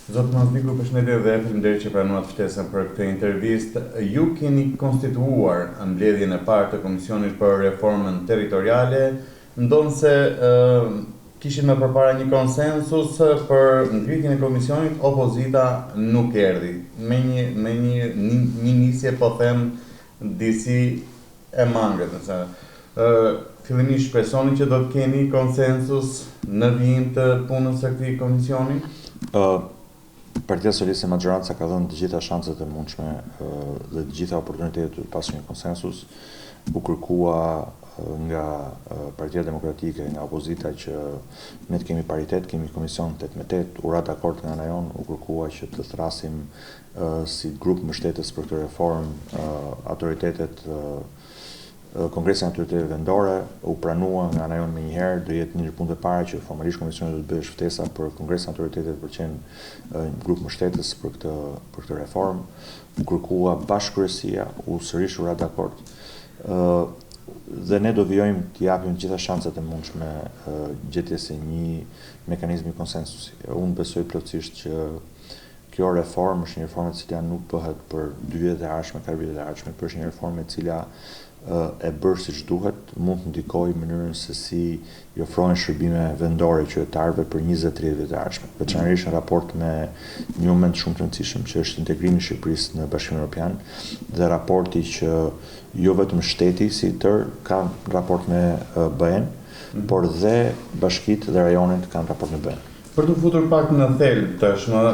Zotë Mazbiku, përshëndetje dhe faleminderit që pranuat ftesën për këtë intervistë. Ju keni konstituuar mbledhjen e parë të Komisionit për Reformën Territoriale, ndonse kishin më përpara një konsensus për ngritjen e komisionit, opozita nuk erdhi. Me një nisje, po them, disi e mangët, fillimisht shpresoni që do të keni konsensus në vijim të punës së këtij komisioni? Partia Socialiste e Maggioranza ka dhënë të gjitha shanset e mundshme dhe të gjitha oportunitetet të pasur një konsensus. U kërkua nga Partia Demokratike, nga opozita që ne të kemi paritet, kemi komision 8-8, u ra dakord nga ana jonë, u kërkua që të thrasim si grup mbështetës për këtë reformë autoritetet Kongresin e Autoriteteve Vendore, u pranua nga ana jonë menjëherë, do jetë një punë e para që formalisht komisioni do të bëjë ftesa për Kongresin e Autoritetet për qenë grup mbështetës për këtë reformë. U kërkua bashkëkërësia, u sërish u ra dakord. Dhe ne do vijojmë të japim gjitha shanset e mundshme gjetjes së një mekanizmi konsensusi. Unë besoj plotësisht që kjo reformë është një reformë e cila nuk bëhet për 2 vjet e ardhshme, 4 vjet e ardhshme, por është një reformë e cila e bërë siç duhet, mund të ndikojë në mënyrën se si i ofrohen shërbime vendore qytetarëve për 20-30 vjet e ardhshme. Veçanërisht në raport me një moment shumë të rëndësishëm që është integrimi i Shqipërisë në Bashkimin Evropian dhe raporti që jo vetëm shteti si tërë ka raport me BE-n, por dhe bashkitë dhe rajonet kanë raport me BE-n. Për të futur pak në thelb tashmë,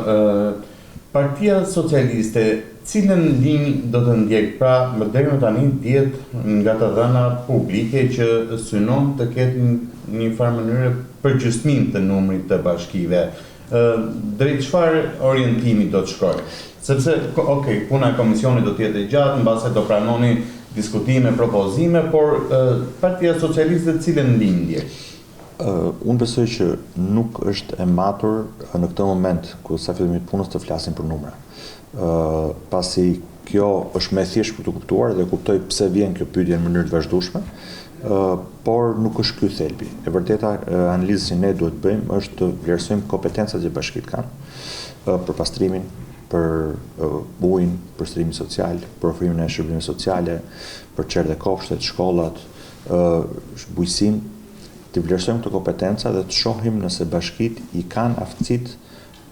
Partia Socialiste cilën linjë do të ndjek? Pra, më deri më tani dihet nga të dhënat publike që synon të ketë një farë mënyrë përgjysmim të numrit të bashkive. Drejt çfarë orientimi do të shkojë? Sepse, puna e komisionit do të jetë e gjatë, mbase do pranoni diskutime, propozime, por Partia Socialiste cilën linjë ndjek? Unë besoj që nuk është e matur në këtë moment ku sa fillimit punës të flasin për numra. Pasi kjo është më thjesht për të kuptuar dhe kuptoj pse vjen kjo pyetje në mënyrë të vazhdueshme, por nuk është ky thelbi. E vërteta analizë që ne duhet bëjmë është të vlerësojmë kompetencat që bashkitë kanë për pastrimin, për ujin, për strimin social, për ofrimin e shërbimeve sociale, për çerdhe dhe kopshtet, shkollat, bujqësinë. Të vlerësojmë këto kompetenca dhe të shohim nëse bashkitë i kanë aftësitë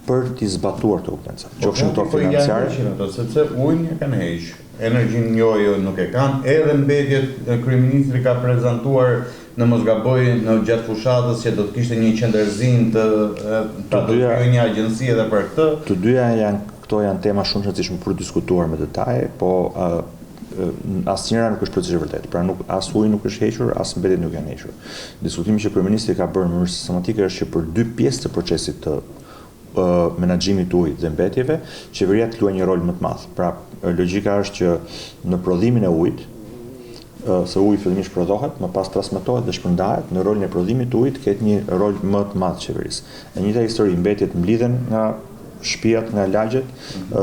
për të zbatuar këto kompetenca. Qofshin këto financiare, sepse ujin e kanë heq, energjinë jo nuk e kanë, edhe mbetjet kryeministri ka prezantuar në mos gaboj në gjatë fushatës që do të kishte një qendërzim të kryejë një agjenci edhe për këtë. Të dyja janë tema shumë të rëndësishme për të diskutuar me detaje, po asnjëra nuk është plotësisht e vërtetë. Pra as uji nuk është hequr, as mbetjet nuk janë hequr. Diskutimi që kryeministri ka bërë në mënyrë sistematike është që për 2 pjesë të procesit të menaxhimit të ujit dhe mbetjeve, qeveria të luajë një rol më të madh. Pra logjika është që në prodhimin e ujit, se uji fillimisht prodhohet, më pas transmetohet dhe shpërndahet, në rolin e prodhimit të ujit ketë një rol më të madh qeverisë. E njëjta histori, mbetjet mblidhen nga shtëpiat, nga lagjet,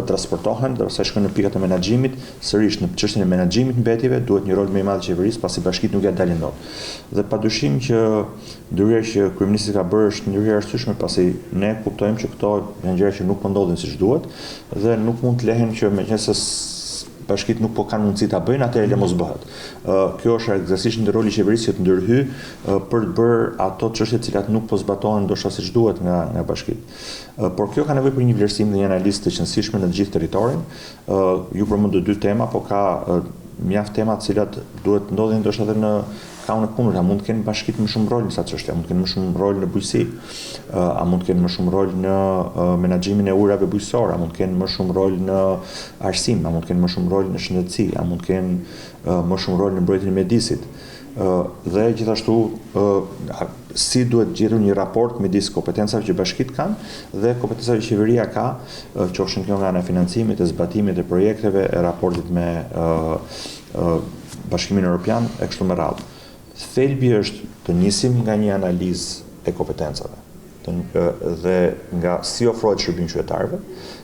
transportohen dhe sa shkojnë në pikat e menaxhimit, sërish në çështjen e menaxhimit të mbetjeve duhet një rol më i madh qeverisë, pasi bashkitë nuk ja dalin dot. Dhe padyshim që ndryrja që kryeministri ka bërë është ndryrë e arsyeshme, pasi ne kuptojmë që këto janë gjëra që nuk po ndodhin siç duhet dhe nuk mund të lehen që meqenëse bashkitë nuk po kanë mundësi ta bëjnë, atëherë le mos bëhet. Kjo është eksaktësisht në roli i qeverisë që të ndërhyj për të bërë ato çështje të cilat nuk po zbatohen ndoshta siç duhet nga bashkitë. Por kjo ka nevojë për një vlerësim dhe një analizë të qëndrueshme në të gjithë territorin. Ju përmendë 2 tema, por ka mjaft tema të cilat duhet ndodhin ndoshta edhe në kaun e punës. A mund të kenë bashkitë më shumë rol në sa çështje, a mund të kenë më shumë rol në bujqësi, a mund të kenë më shumë rol në menaxhimin e ujrave bujqësor, a mund të kenë më shumë rol në arsim, a mund të kenë më shumë rol në shëndetësi, a mund të kenë më shumë rol në mbrojtjen e mjedisit. Dhe gjithashtu si duhet gjetur një raport midis kompetencave që bashkitë kanë dhe kompetencave që qeveria ka, qofshin kjo nga ana e financimit, e zbatimit të projekteve, e raportit me Bashkimin Evropian e kështu me radhë. Thelbi është të nisim nga një analizë e kompetencave dhe nga si ofrohet shërbim qytetarëve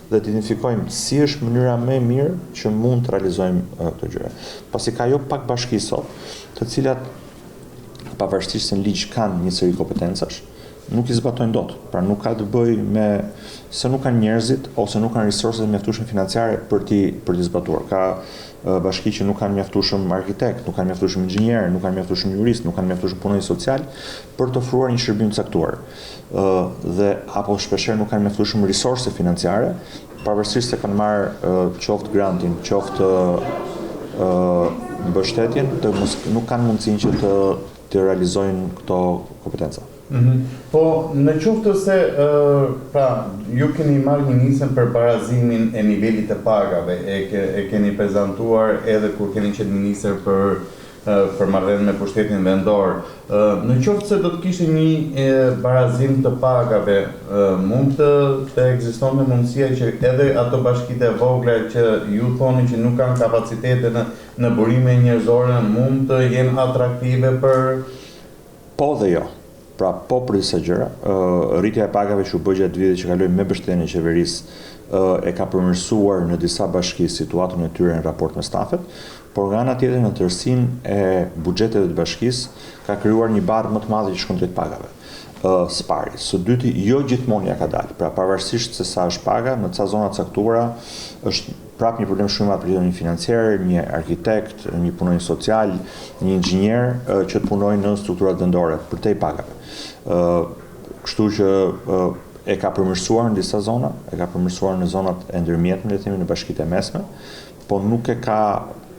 dhe të identifikojmë si është mënyra më e mirë që mund të realizojmë këto gjëra. Pasi ka jo pak bashki sot, të cilat pavarësisht se në ligj kanë një seri kompetencash, nuk i zbatojnë dot. Pra nuk ka të bëjë me se nuk kanë njerëzit ose nuk kanë resurset mjaftueshme financiare për t'i zbatuar. Ka bashki që nuk kanë mjaftueshëm arkitekt, nuk kanë mjaftueshëm inxhinier, nuk kanë mjaftueshëm jurist, nuk kanë mjaftueshëm punonjës social për të ofruar një shërbim të caktuar. Dhe apo shpeshherë nuk kanë mjaftueshëm resurse financiare, pavarësisht se kanë marrë qoftë grantin, qoftë mbështetjen, nuk kanë mundësinë që të realizojnë këto kompetenca. Po, në qoftë se pra, ju keni marrë një nisën për barazimin e nivelit të pagave, e keni prezantuar edhe kur keni qenë ministër për marrëdhënie me pushtetin vendor. Në qoftë se do të kishte një barazim të pagave, mund të ekzistonte mundësia që edhe ato bashkitë e vogla që ju thoni që nuk kanë kapacitete në burime njerëzore, mund të jenë atraktive për... Po dhe jo. Pra, po për disa gjëra, rritja e pagave që u bë gjatë viteve që kaloi me mbështetjen e qeverisë e ka përmirësuar në disa bashki situatën e tyre në raport me stafet, por nga ana tjetër në tërësinë e buxheteve të bashkisë ka krijuar një barrë më të madhe që shkon drejt pagave. Së pari, së dyti, jo gjithmonë ja ka dalë. Pra, pavarësisht se sa është paga, në ca zona të caktuara është prap një problem shumë i madh për një financier, një arkitekt, një punonjës social, një inxhinier që të punojnë në strukturat vendore për te pagave. Kështu që e ka përmirësuar në disa zona, e ka përmirësuar në zonat e ndërmjetme, le të themi në bashkitë e mesme, po nuk e ka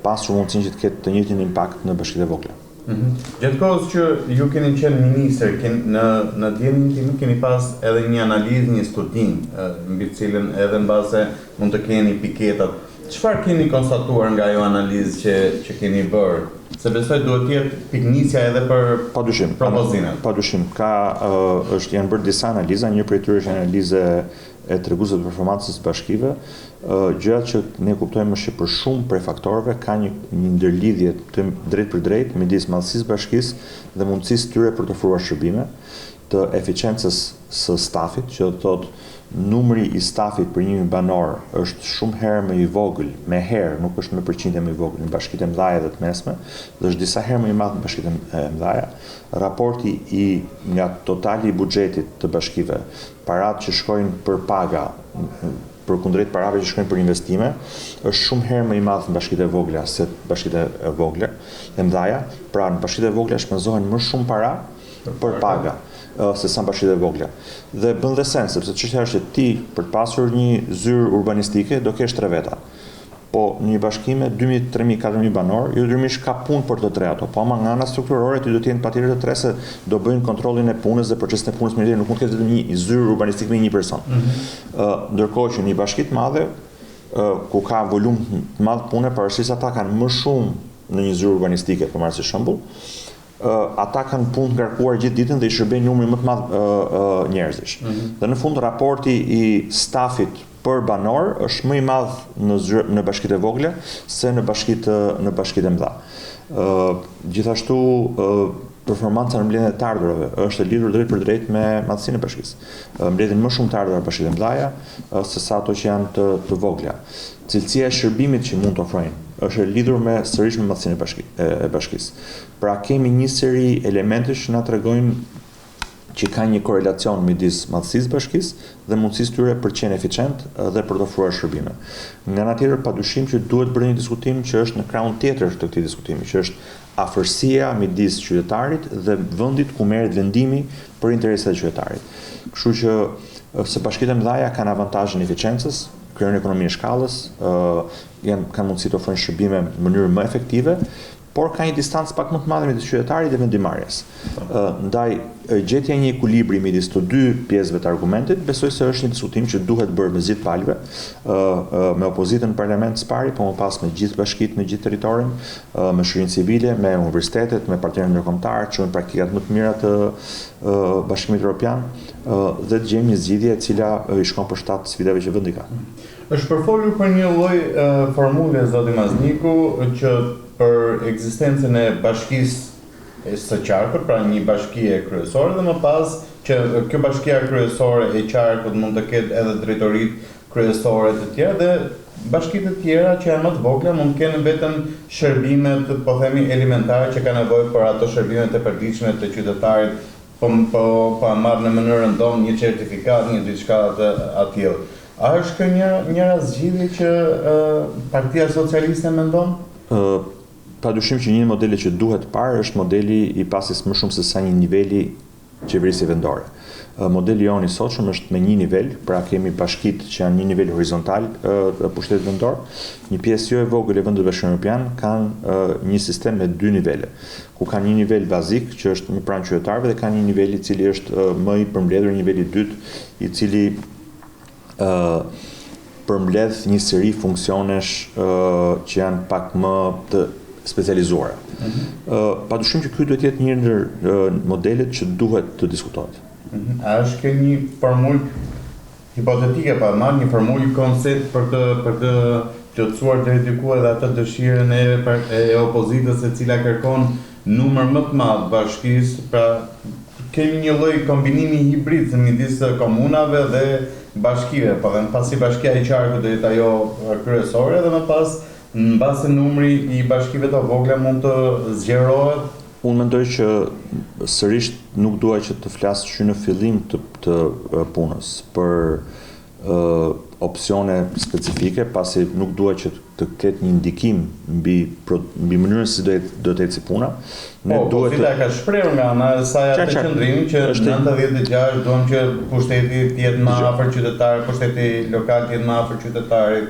pasur mundësinë që të ketë të njëjtin impakt në bashkitë e vogla. Gjatë kohës që ju keni qenë ministër, në dijenin tim keni pas edhe një analizë, një studim, mbi të cilën edhe në base mund të keni piketat. Çfarë keni konstatuar nga ajo analizë që keni bërë? Se besoj duhet të jetë piknisja edhe për propozimet. Padyshim, janë bërë disa analiza, një prej tyre është analizë e treguesve të performancës së bashkive. Gjërat që ne kuptojmë është që për shumë prej faktorëve ka një ndërlidhje drejt për drejt midis madhësisë bashkisë dhe mundësisë tyre për të ofruar shërbime, të eficiencës së stafit, që do të thotë numri i stafit për 1.000 banor është shumë herë më i vogël, me herë, nuk është me përqindje më i vogël në bashkitë e mëdha dhe të mesme, dhe është disa herë më i madh në bashkitë e mëdha. Raporti nga totali i buxhetit të bashkive, paratë që shkojnë për paga, përkundrejt parave që shkojnë për investime, është shumë herë më i madh në bashkitë e vogla se bashkitë e vogla, e mëdha. Pra në bashkitë e vogla shpenzohen më shumë para për paga se sa bashkitë e vogla. Dhe bën dhe sens, sepse çështja është ti për të pasur një zyrë urbanistike do kesh 3 veta. Po në një bashki me 2.000, 3.000, 4.000 banor, jo detyrimisht ka punë për të 3 ato, po ama nga ana strukturore ti do të jenë patjetër të 3 se do bëjnë kontrollin e punës dhe procesin e punës me nuk mund të ketë vetëm një zyrë urbanistik me një person. Ndërkohë që një bashki të madhe ku ka volum të madh pune, pavarësisht ata kanë më shumë në një zyrë urbanistike, për marrë si shembull, ata kanë punë të ngarkuar gjithë ditën dhe i shërbejnë numri më të madh njerëzish. Dhe në fund raporti i stafit për banor është më i madh në bashkitë e vogla se në bashkitë e mëdha. Gjithashtu performanca në mbledhjen e të ardhurave është e lidhur drejt për drejt me madhësinë e bashkisë. Mbledhin më shumë të ardhurat bashkitë e mëdha se sa ato që janë të vogla. Cilësia e shërbimit që mund të ofrojnë është e lidhur sërish me madhësinë e bashkisë. Pra kemi një seri elementesh që na tregojnë që ka një korelacion midis madhësisë bashkisë dhe mundësisë tyre për të qenë eficient dhe për të ofruar shërbime. Nga ana tjetër, padyshim që duhet bërë një diskutim që është në krahun tjetër të këtij diskutimi, që është afërsia midis qytetarit dhe vendit ku merret vendimi për interesat e qytetarit. Kështu që se bashkitë e mëdha kanë avantazhin e eficiencës, krijojnë ekonomi e shkallës, kanë mundësi të ofrojnë shërbime në mënyrë më efektive, por ka një distancë pak më të madhe midis qytetarit dhe vendimarrjes. Ndaj gjetja një ekuilibri midis të dy pjesëve të argumentit, besoj se është një diskutim që duhet bërë me zgjidhje palëve, me opozitën në parlament së pari, po më pas me gjithë bashkitë në gjithë territorin, me shoqërinë civile, me universitetet, me partnerët ndërkombëtar, që janë praktikat më të mira të Bashkimit Evropian, dhe të gjejmë një zgjidhje e cila i shkon përshtat sfidave që vendi ka. Është përfolur për një lloj formule zoti Mazniku që për ekzistencën e bashkisë së qarkut, pra një bashkie kryesore dhe më pas që kjo bashkia kryesore e qarkut mund të ketë edhe drejtoritë kryesore të tjera dhe bashkitë të tjera që janë më të vogla mund të kenë vetëm shërbimet, po themi elementare që ka nevojë për ato shërbime të përditshme të qytetarit po marrë në mënyrën tonë një certifikat, një diçka të atillë. A është kjo një zgjidhje që Partia Socialiste mendon? Padyshim që një modeli që duhet parë është modeli i pasis më shumë se sa një niveli qeverisje vendore. Modeli jonë i sotshëm është me një nivel, pra kemi bashkitë që janë një nivel horizontal pushtetit vendor. Një pjesë jo e vogël e vendit bashkimor evropian kanë një sistem me dy nivele, ku kanë një nivel bazik që është më pranë qytetarëve dhe kanë një nivel i cili është më i përmbledhur, niveli i dytë, i cili përmbledh një seri funksionesh që janë pak më të specializuara. Padyshim që ky duhet të jetë një ndër modelet që duhet të diskutohet. A është kjo një formulë hipotetike, pa marrë një formulë koncept për të plotësuar deri diku edhe atë dëshirën e opozitës e cila kërkon numër më të madh bashkisë, pra kemi një lloj kombinimi hibrid midis komunave dhe bashkive, po dhe në pasi bashkia e qarkut do jetë ajo kryesore dhe më pas në base numri i bashkive të vogla mund të zgjerohet. Unë mendoj që sërish nuk dua që të flas që në fillim të punës për opsione specifike, pasi nuk dua që të ketë një ndikim mbi mënyrën si do të ecë puna. Cila ka shprehur nga ana e saj atë qendrim që në 96 duam që pushteti të jetë më afër qytetarit, pushteti lokal të jetë më afër qytetarit.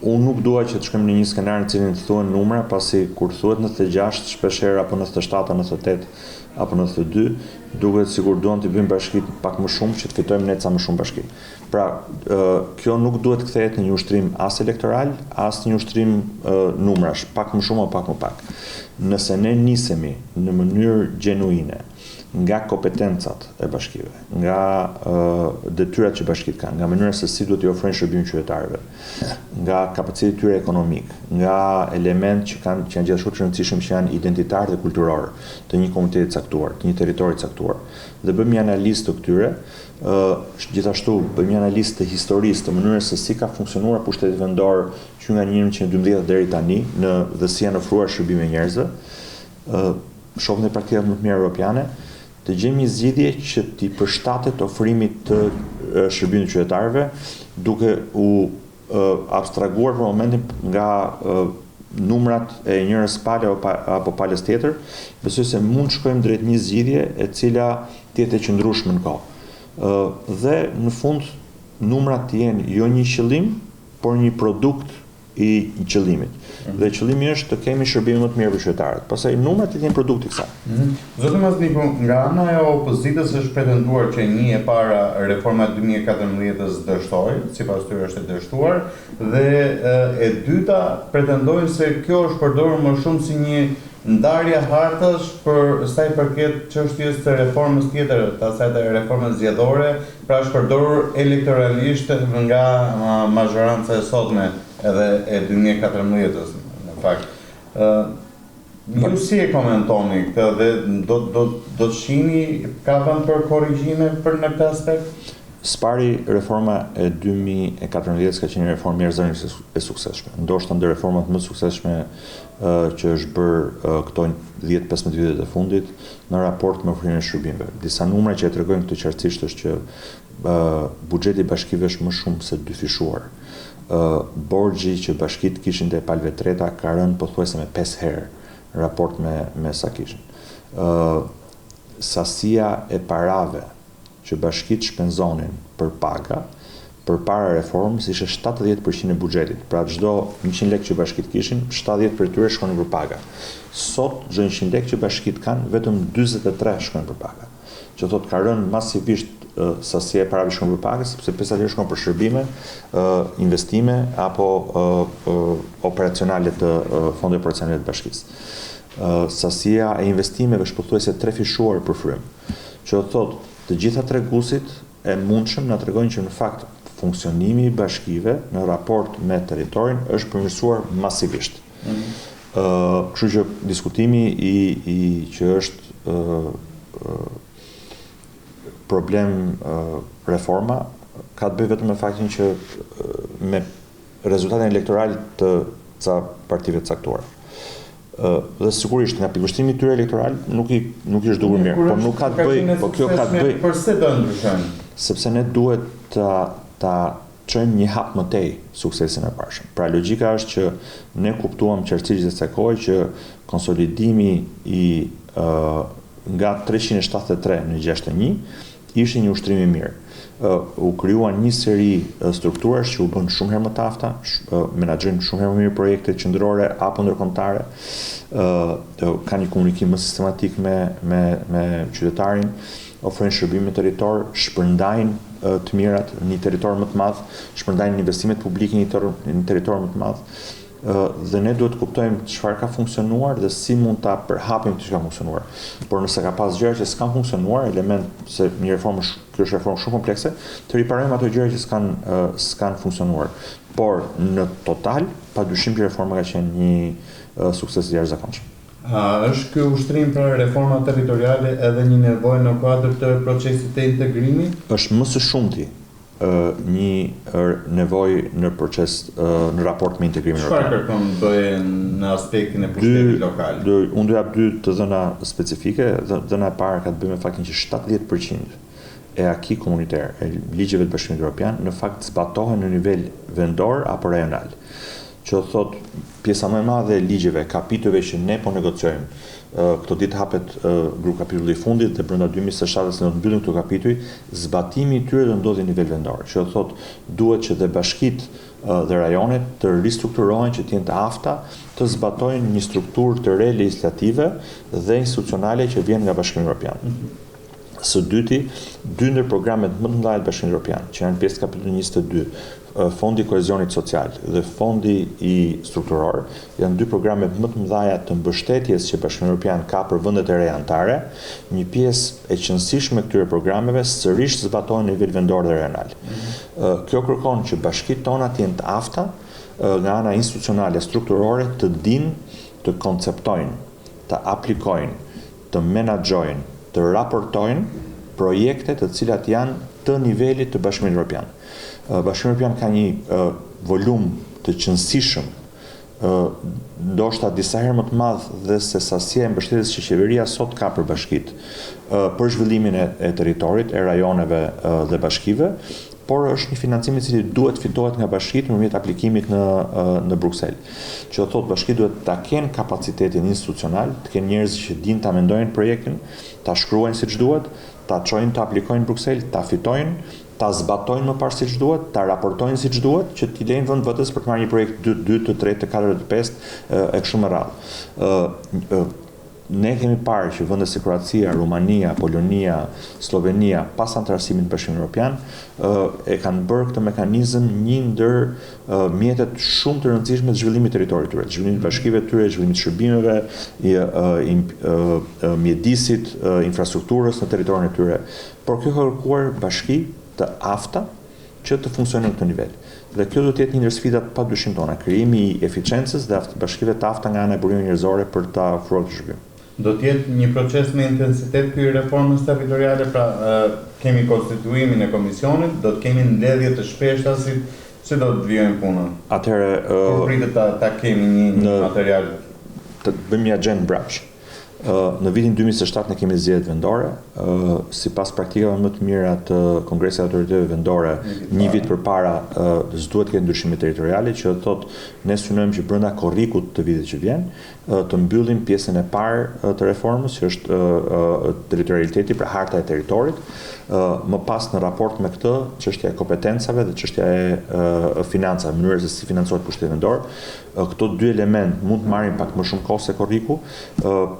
Unë nuk dua që të shkojmë në një skenar në cilin të thuhen numra, pasi kur thuhet 96, shpeshherë apo 97, 98 apo 92, duket sikur duan të bëjmë bashkitë pak më shumë që të fitojmë ne ca më shumë bashki. Pra, kjo nuk duhet kthehet në një ushtrim as elektoral, as një ushtrim numrash, pak më shumë apo pak më pak. Nëse ne nisemi në mënyrë gjenuine nga kompetencat e bashkive, nga detyrat që bashkitë kanë, nga mënyra se si duhet t'i ofrojnë shërbim qytetarëve, nga kapaciteti tyre ekonomik, nga element që janë gjithashtu të rëndësishëm që janë identitar dhe kulturor të një komuniteti caktuar, të një territori caktuar. Dhe bëjmë një analizë të këtyre, gjithashtu bëjmë një analizë të historisë, të mënyrës se si ka funksionuar pushteti vendor që nga 1912 deri tani në dhe si janë ofruar shërbime njerëzve, shohim në praktikat më të mira europiane, të gjejmë një zgjidhje që t'i përshtatet ofrimit të shërbimit qytetarëve, duke u abstraguar për momentin nga numrat e njërës pale apo palës tjetër, besoj se mund shkojmë drejt një zgjidhje e cila tjetë e qëndrueshme në kohë. Dhe në fund numrat të jenë jo një qëllim, por një produkt i qëllimit. Dhe qëllimi është të kemi shërbime më të mirë për qytetarët. Pastaj numrat të jenë produkti i kësaj. Zoti Mazniku, nga ana e opozitës është pretenduar që një e para reforma e 2014-s dështoi, sipas tyre është e dështuar, dhe e dyta pretendojnë se kjo është përdorur më shumë si një ndarje hartash për sa i përket çështjes së reformës tjetër, të asaj të reformës zgjedhore, pra është përdorur elektoralisht nga mazhoranca e sotme edhe e 2014-s, në fakt. Ju si e komentoni këtë dhe do të shihni ka vend për korrigjime për në këtë aspekt? Spari, reforma e 2014 ka qenë një reformë mjerëzore e suksesshme. Ndoshta ndër reformat më suksesshme që është bërë këto 10-15 vitet e fundit në raport me ofrimin e shërbimeve. Disa numra që e tregojnë këtë qartësisht është që buxheti i bashkive është më shumë se dyfishuar. Borxhi që bashkitë kishin te palëve treta ka rënë pothuajse me 5 herë në raport me sa kishin. Sasia e parave që bashkitë shpenzonin për paga përpara reformës ishte 70% e buxhetit. Pra çdo 100 lekë që bashkitë kishin, 70 për tyre shkonin për paga. Sot çdo 100 lekë që bashkitë kanë, vetëm 43 shkojnë për paga. Që thotë ka rënë masivisht sasia e parave shkon për paga, sepse 50% shkon për shërbime, investime apo operacionale të fondeve operacionale të bashkisë. Sasia e investimeve është pothuajse trefishuar për frym. Që thotë të gjitha treguesit e mundshëm na tregojnë që në fakt funksionimi i bashkive në raport me territorin është përmirësuar masivisht. Kështu që diskutimi i që është problem reforma ka të bëjë vetëm me faktin që me rezultatin elektoral të ca partive të caktuara. dhe sigurisht nga pikëvështrimi i tyre elektoral nuk i është dukur mirë, por nuk ka të bëj, po kjo ka të bëj. Përse do ndryshojnë? Sepse ne duhet ta çojmë një hap më tej suksesin e parshëm. Pra logjika është që ne kuptuam qartësisht se kohë që konsolidimi i nga 373 në 61 ishte një ushtrim i mirë. U krijuan një seri strukturash që u bën shumë herë më të afta, menaxhojnë shumë herë më mirë projekte qendrore apo ndërkombëtare, kanë një komunikim më sistematik me qytetarin, ofrojnë shërbime territor, shpërndajnë të mirat në një territor më të madh, shpërndajnë investimet publike në një territor më të madh. Dhe ne duhet të kuptojmë çfarë ka funksionuar dhe si mund ta përhapim që ka funksionuar. Por nëse ka pas gjëra që s'kan funksionuar, element se kjo është reformë shumë komplekse, të riparojmë ato gjëra që s'kan funksionuar. Por në total, padyshim që reforma ka qenë një sukses i jashtëzakonshëm. Është ky ushtrim për reforma territoriale edhe një nevojë në kuadër të procesit të integrimit? Është më së shumti një nevojë në proces në raport me integrimin evropian. Çfarë kërkon bëje në aspektin e pushtetit lokal? Unë do jap dy të dhëna specifike. Dhëna e parë ka të bëjë me faktin që 70% e aki komuniter e ligjeve të Bashkimit Evropian në fakt zbatohen në nivel vendor apo rajonal. Që thot pjesa më e madhe e ligjeve, kapitujve që ne po negociojmë. Këto ditë hapet grup kapitulli i fundit dhe brenda 2027 ne do të mbyllim këto kapituj, zbatimi i tyre do ndodhi në nivel vendor. Që thot duhet që dhe bashkitë dhe rajonet të ristrukturohen që të jenë të afta, të zbatojnë një strukturë të re legislative dhe institucionale që vjen nga Bashkimi Evropian. Së dyti, dy ndër programet më të mëdha të Bashkimit Evropian, që janë pjesë kapitulli 22, Fondi i Kohezionit Social dhe Fondi i Strukturor, janë dy programe më të mëdha të mbështetjes që Bashkimi Evropian ka për vendet e reja anëtare. Një pjesë e qëndësishme e këtyre programeve sërish zbatohen në nivel vendor dhe rajonal. Kjo kërkon që bashkitë tona të jenë të afta nga ana institucionale strukturore të dinë, të konceptojnë, të aplikojnë, të menaxhojnë, të raportojnë projekte të cilat janë të nivelit të Bashkimit Evropian. Bashkimi Evropian ka një volum të qëndësishëm, ndoshta disa herë më të madh dhe se sasia e mbështetjes që qeveria sot ka për bashkitë, për zhvillimin e territorit, e rajoneve dhe bashkive, por është një financim i cili duhet fitohet nga bashkitë nëpërmjet aplikimit në Bruksel. Që thotë bashkitë duhet ta kenë kapacitetin institucional, të kenë njerëz që dinë ta mendojnë projektin, ta shkruajnë siç duhet, ta çojnë ta aplikojnë në Bruksel, ta fitojnë, ta zbatojnë më parë siç duhet, ta raportojnë siç duhet, që t'i lejnë vend votës për të marrë një projekt 2, të 3, të 4, të 5 e kështu me radhë. Ne kemi parë që vende si Kroacia, Rumania, Polonia, Slovenia, pas antarësimit në Bashkimin Evropian, e kanë bërë këtë mekanizëm një ndër mjetet shumë të rëndësishme të zhvillimit të territorit tyre, zhvillimit të bashkive të tyre, zhvillimit të shërbimeve, mjedisit, infrastrukturës në territorin e tyre. Por kjo ka kërkuar bashki të afta që të funksionojnë në këtë nivel. Dhe kjo do të jetë një ndër sfidat padyshim tona, krijimi i eficiencës dhe bashkive të afta nga ana e burimit njerëzore për ta ofruar këtë shërbim. Do të jetë një proces me intensitet ky reformës territoriale, pra kemi konstituimin e komisionit, do të kemi mbledhje të shpeshta si do të vijojnë punën. Atëherë pritet ta kemi një material të bëjmë një agjendë brapsh. Në vitin 2007 ne kemi zgjedhjet vendore, sipas praktikave më të mira të Kongresit të Autoriteteve Vendore, një vit përpara s'duhet të ketë ndryshime territoriale, që thotë ne synojmë që brenda korrikut të vitit që vjen të mbyllim pjesën e parë të reformës, që është territorialiteti, pra harta e territorit. Më pas në raport me këtë, çështja e kompetencave dhe çështja e financave, mënyra se si financohet pushteti vendor, këto dy element mund të marrin pak më shumë kohë se korriku,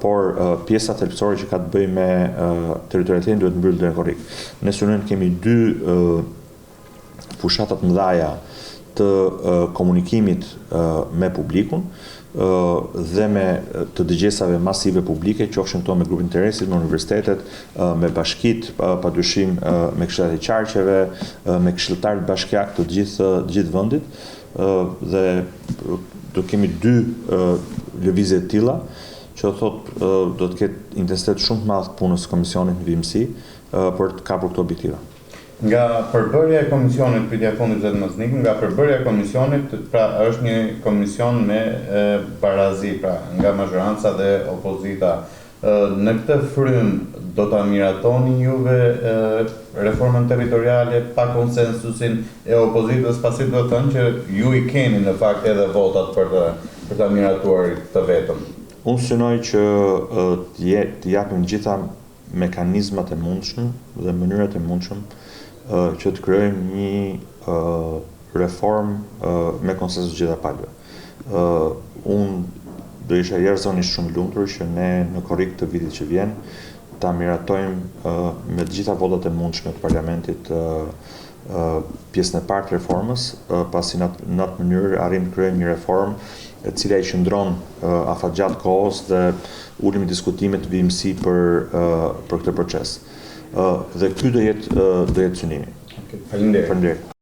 por pjesa thelbësore që ka të bëjë me territorialitetin duhet mbyllur deri në korrik. Ne synojmë kemi dy fushata të mëdha të komunikimit me publikun dhe me të dëgjesave masive publike, qofshin këto me grupin interesit, me universitetet, me bashkitë, padyshim me këshillat e qarqeve, me këshilltarët bashkiak të gjithë vendit, dhe do kemi dy lëvizje të tilla, që thotë do të ketë intensitet shumë të madh punës komisionit në vimësi për të kapur këto objektiva. Nga përbërja e komisionit, pyetja e fundit vetëm mos nikim, nga përbërja e komisionit, pra është një komision me barazi, pra nga mazhoranca dhe opozita. Në këtë frym do ta miratoni juve reformën territoriale pa konsensusin e opozitës, pasi do të thënë që ju i keni në fakt edhe votat për ta miratuar të vetëm. Unë synoj që të japim gjitha mekanizmat e mundshëm dhe mënyrat e mundshëm që të krijojmë një reformë me konsensus gjitha palëve. Unë do isha jashtëzakonisht shumë lumtur që ne në korrik të vitit që vjen ta miratojmë me të gjitha votat e mundshme të parlamentit pjesën e parë të reformës, pasi në atë mënyrë arrim të krijojmë një reformë e cila i qëndron afatgjatë kohës dhe ulim diskutimet vimësi për këtë proces. Dhe ky do jetë synimi. Faleminderit.